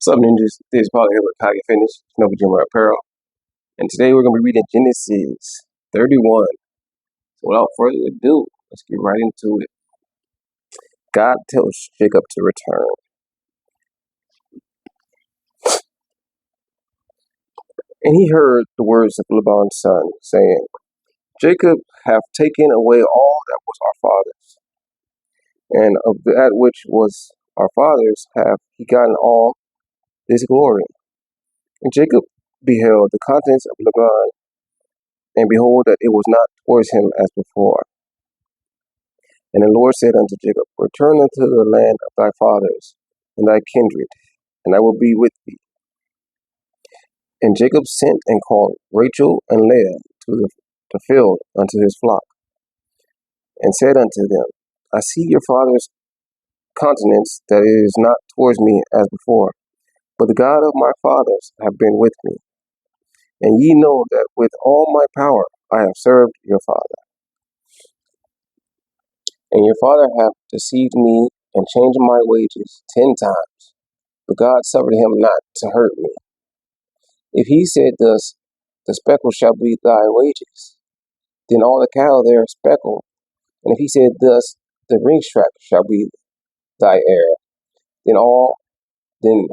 What's up, ninjas? This is probably here with How You Finish, Snowy Jimmer Apparel. And today we're going to be reading Genesis 31. So without further ado, let's get right into it. God tells Jacob to return. And he heard the words of Laban's son, saying, Jacob hath taken away all that was our father's, and of that which was our father's hath he gotten all this glory. And Jacob beheld the countenance of Laban, and behold that it was not towards him as before. And the Lord said unto Jacob, Return unto the land of thy fathers and thy kindred, and I will be with thee. And Jacob sent and called Rachel and Leah to the field unto his flock, and said unto them, I see your father's countenance, that it is not towards me as before, but the God of my fathers have been with me. And ye know that with all my power I have served your father. And your father hath deceived me and changed my wages 10 times, but God suffered him not to hurt me. If he said thus, the speckle shall be thy wages, then all the cattle there speckled. And if he said thus, the ringstrak shall be thy heir, then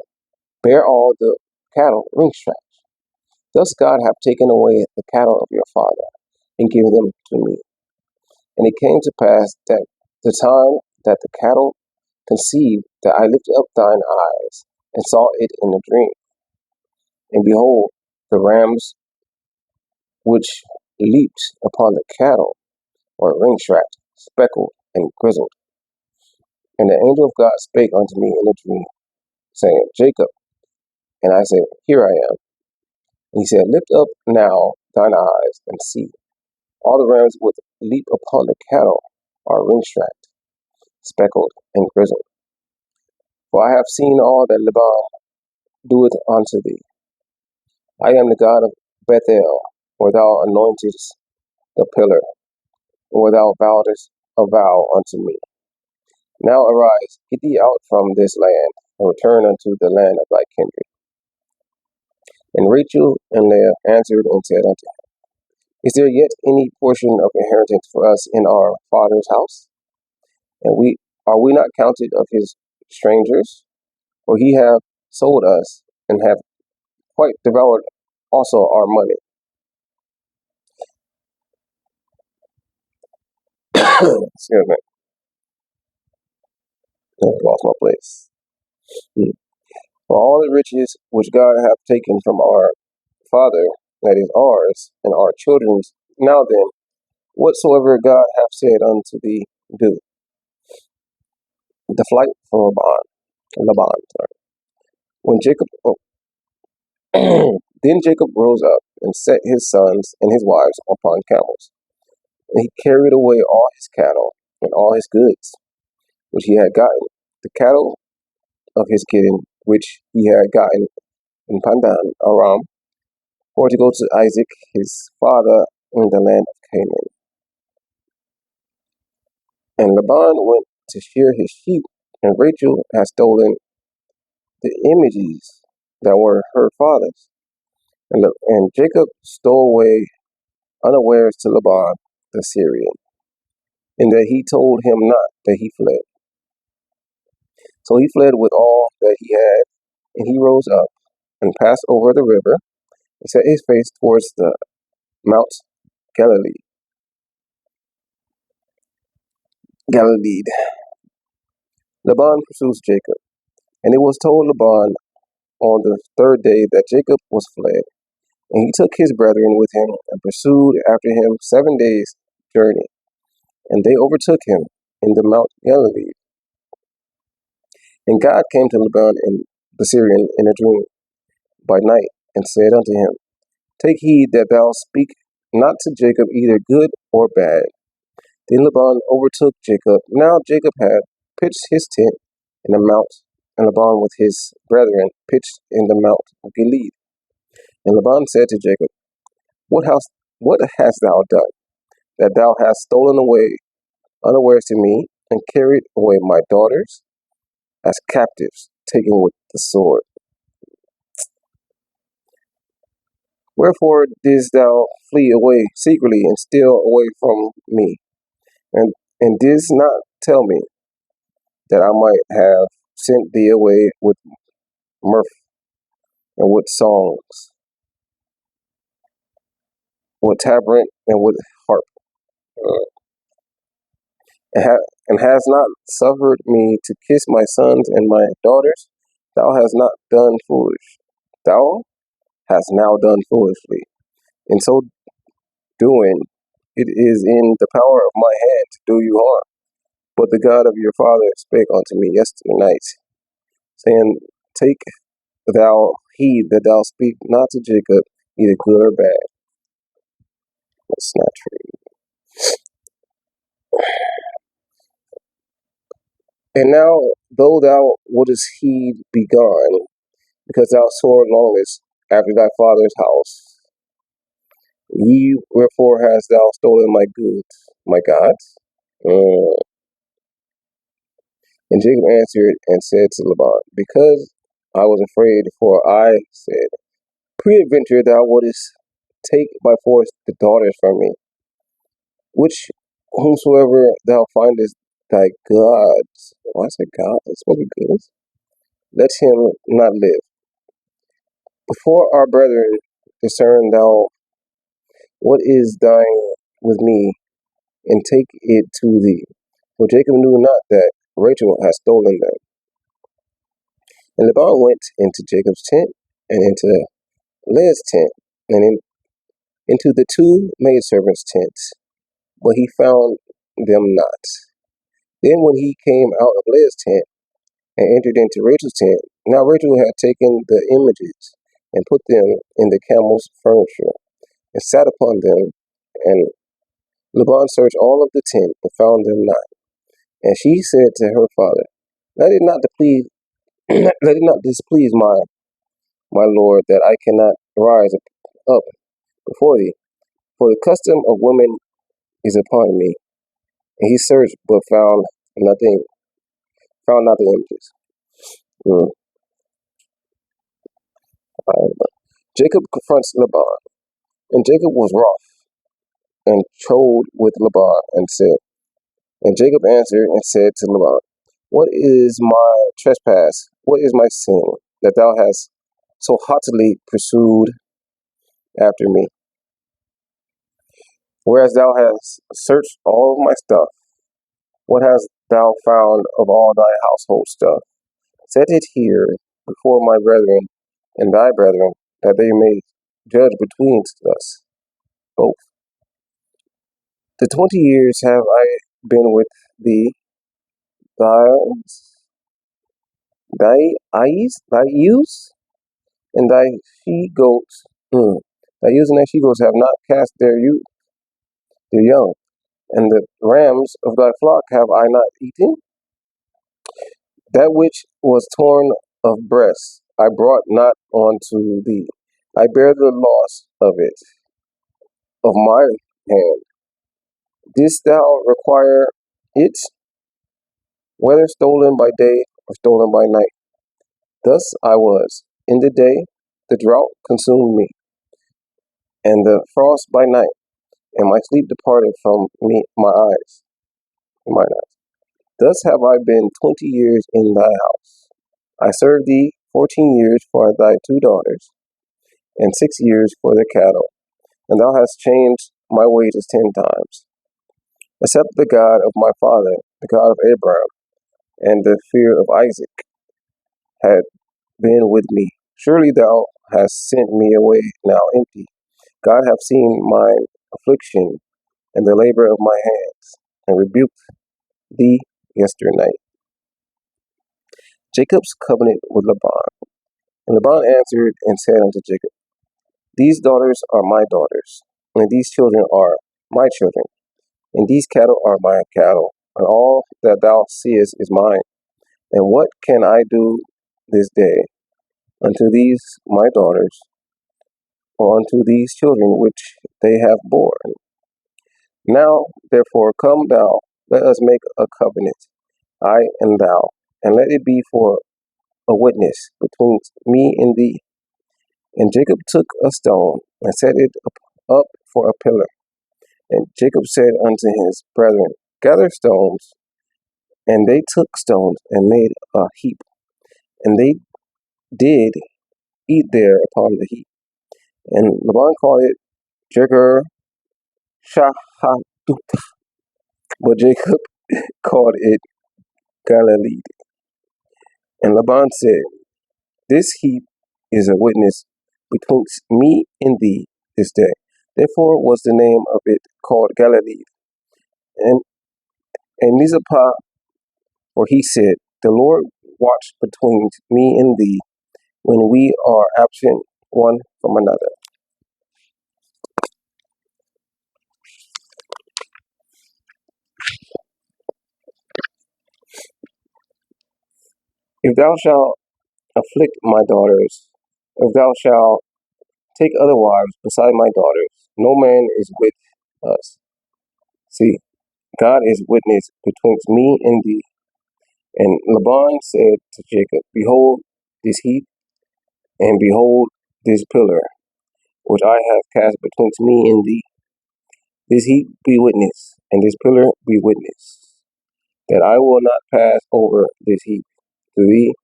bear all the cattle ringstraks. Thus God hath taken away the cattle of your father, and given them to me. And it came to pass that the time that the cattle conceived, that I lifted up thine eyes, and saw it in a dream. And behold, the rams which leaped upon the cattle were ringstracked, speckled, and grizzled. And the angel of God spake unto me in a dream, saying, Jacob. And I said, Here I am. And he said, Lift up now thine eyes, and see. All the rams which leap upon the cattle are ringstracked, speckled, and grizzled. For I have seen all that Laban doeth unto thee. I am the God of Bethel, where thou anointest the pillar, and where thou vowedest a vow unto me. Now arise, get thee out from this land, and return unto the land of thy kindred. And Rachel and Leah answered and said unto him, Is there yet any portion of inheritance for us in our father's house? And are we not counted of his strangers? For he hath sold us, and hath quite devoured also our money. Excuse me. I lost my place. For all the riches which God hath taken from our father, that is ours, and our children's, now then, whatsoever God hath said unto thee, do. The flight from Laban. When Jacob, then Jacob rose up and set his sons and his wives upon camels, and he carried away all his cattle and all his goods, which he had gotten, the cattle of his kin, which he had gotten in Pandan Aram, for to go to Isaac his father in the land of Canaan. And Laban went to shear his sheep, and Rachel had stolen the images that were her father's. And Jacob stole away unawares to Laban the Syrian, and that he told him not that he fled. So he fled with all that he had, and he rose up and passed over the river, and set his face towards the Mount Galilee. Laban pursues Jacob, and it was told Laban on the third day that Jacob was fled. And he took his brethren with him, and pursued after him 7 days' journey. And they overtook him in the Mount Galilee. And God came to Laban in the Syrian in a dream by night, and said unto him, Take heed that thou speak not to Jacob either good or bad. Then Laban overtook Jacob. Now Jacob had pitched his tent in the mount, and Laban with his brethren pitched in the Mount of Gilead. And Laban said to Jacob, What hast thou done, that thou hast stolen away unawares to me, and carried away my daughters as captives, taken with the sword? Wherefore didst thou flee away secretly and steal away from me, and didst not tell me that I might have sent thee away with mirth and with songs, with tabret and with harp, uh, and hast not suffered me to kiss my sons and my daughters? Thou hast not done foolish. Thou hast now done foolishly. In so doing, it is in the power of my hand to do you harm. But the God of your father spake unto me yesterday night, saying, Take thou heed that thou speak not to Jacob either good or bad. That's not true. And now, though thou wouldest heed be gone, because thou sore longest after thy father's house, ye wherefore hast thou stolen my goods, my gods? And Jacob answered and said to Laban, Because I was afraid, for I said, Peradventure thou wouldest take by force the daughters from me, which whomsoever thou findest thy gods, why I say God? It's supposed to be goods. Let him not live. Before our brethren discern thou what is thine with me, and take it to thee. For Jacob knew not that Rachel had stolen them. And Laban went into Jacob's tent, and into Leah's tent, and into the two maidservants' tents, but he found them not. Then when he came out of Leah's tent, and entered into Rachel's tent, now Rachel had taken the images, and put them in the camel's furniture, and sat upon them. And Laban searched all of the tent, but found them not. And she said to her father, Let it not let it not displease my lord, that I cannot rise up before thee, for the custom of women is upon me. And he searched, but nothing, found not the images. Mm. Jacob confronts Laban, and Jacob was wroth, and trode with Laban, and Jacob answered and said to Laban, What is my trespass? What is my sin, that thou hast so haughtily pursued after me, whereas thou hast searched all of my stuff? What hast thou found of all thy household stuff? Set it here before my brethren and thy brethren, that they may judge between us both. The 20 years have I been with thee, thy thy ewes and thy she goats. Thy ewes and thy she goats have not cast their young, and the rams of thy flock have I not eaten. That which was torn of breast I brought not unto thee. I bear the loss of it of my hand. Didst thou require it, whether stolen by day or stolen by night? Thus I was. In the day the drought consumed me, and the frost by night, and my sleep departed from me mine eyes. Thus have I been 20 years in thy house. I served thee 14 years for thy two daughters, and 6 years for the cattle, and thou hast changed my wages 10 times. Except the God of my father, the God of Abraham, and the fear of Isaac had been with me. Surely thou hast sent me away now empty. God hath seen mine affliction and the labor of my hands, and rebuked thee yesternight. Jacob's covenant with Laban. And Laban answered and said unto Jacob, These daughters are my daughters, and these children are my children, and these cattle are my cattle, and all that thou seest is mine. And what can I do this day unto these my daughters, or unto these children which they have borne? Now, therefore, come thou, let us make a covenant, I and thou, and let it be for a witness between me and thee. And Jacob took a stone and set it up for a pillar. And Jacob said unto his brethren, Gather stones. And they took stones and made a heap. And they did eat there upon the heap. And Laban called it Jegar Shahadut, but Jacob called it Galilee. And Laban said, This heap is a witness betwixt me and thee this day. Therefore was the name of it called Galilee. And Mizpah, for he said, The Lord watch between me and thee when we are absent one from another. If thou shalt afflict my daughters, if thou shalt take other wives beside my daughters, no man is with us. See, God is witness betwixt me and thee. And Laban said to Jacob, Behold this heap, and behold this pillar, which I have cast betwixt me and thee. This heap be witness, and this pillar be witness, that I will not pass over this heap to thee,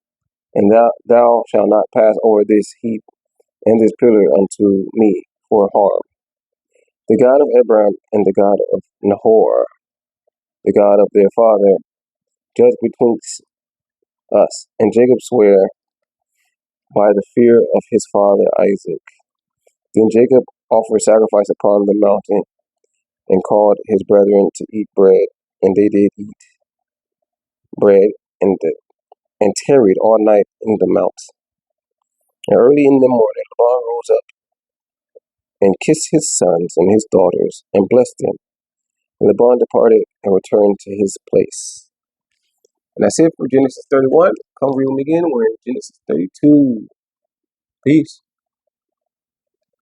and thou shalt not pass over this heap and this pillar unto me for harm. The God of Abraham and the God of Nahor, the God of their father, judge betwixt us. And Jacob sware by the fear of his father Isaac. Then Jacob offered sacrifice upon the mountain, and called his brethren to eat bread, and they did eat bread, and tarried all night in the mount. And early in the morning Laban rose up, and kissed his sons and his daughters, and blessed them. And Laban departed and returned to his place. And that's it for Genesis 31. Come read them again. We're in Genesis 32. Peace.